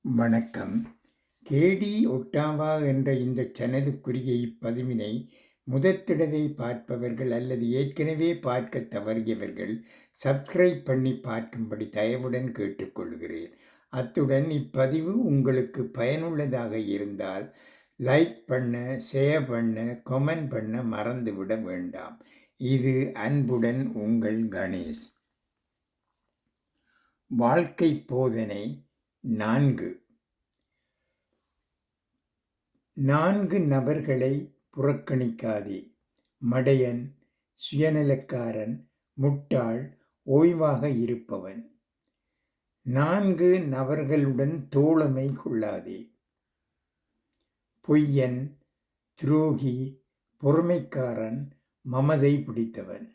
வணக்கம். கேடி ஒட்டாவா என்ற இந்த சேனலுக்குரிய இப்பதிவினை முதற்தடவை பார்ப்பவர்கள் அல்லது ஏற்கனவே பார்க்க தவறியவர்கள் சப்ஸ்கிரைப் பண்ணி பார்க்கும்படி தயவுடன் கேட்டுக்கொள்கிறேன். அத்துடன் இப்பதிவு உங்களுக்கு பயனுள்ளதாக இருந்தால் லைக் பண்ண, ஷேர் பண்ண, கமெண்ட் பண்ண மறந்துவிட வேண்டாம். இது அன்புடன் உங்கள் கணேஷ். வாழ்க்கை போதனை 4. 4 நபர்களை புறக்கணிக்காதே. மடையன், சுயநலக்காரன், முட்டாள், ஓய்வாக இருப்பவன். 4 நபர்களுடன் தோழமை கொள்ளாதே. பொய்யன், துரோகி, பொறுமைக்காரன், மமதை பிடித்தவன்.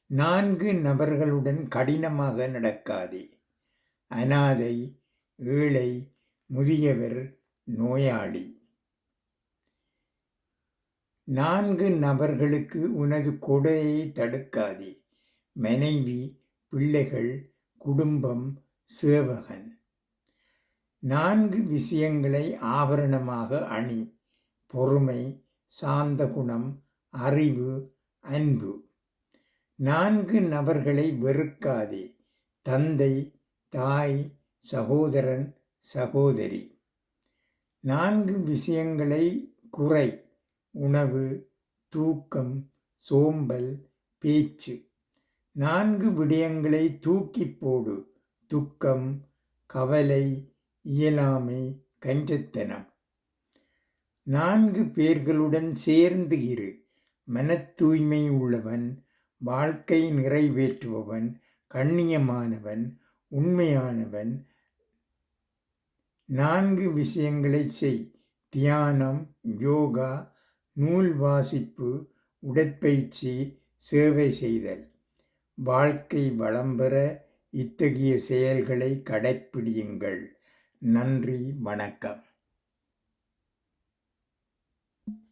4 நபர்களுடன் கடினமாக நடக்காதே. அனாதை, ஏழை, முதியவர், நோயாளி. 4 நபர்களுக்கு உனது கொடையை தடுக்காதே. மனைவி, பிள்ளைகள், குடும்பம், சேவகன். 4 விஷயங்களை ஆபரணமாக அணி. பொறுமை, சாந்த குணம், அறிவு, அன்பு. 4 நபர்களை வெறுக்காதே. தந்தை, தாய், சகோதரன், சகோதரி. 4 விஷயங்களை குறை. உணவு, தூக்கம், சோம்பல், பேச்சு. 4 விடயங்களை தூக்கி போடு. துக்கம், கவலை, இயலாமை, கஞ்சத்தனம். 4 பேர்களுடன் சேர்ந்து இரு. மனத் தூய்மை உள்ளவன், வாழ்க்கை நிறைவேற்றுபவன், கண்ணியமானவன், உண்மையானவன். 4 விஷயங்களை செய். தியானம், யோகா, நூல் வாசிப்பு, உடற்பயிற்சி, சேவை செய்தல். வாழ்க்கை வளம் பெற இத்தகைய செயல்களை கடைப்பிடியுங்கள். நன்றி, வணக்கம்.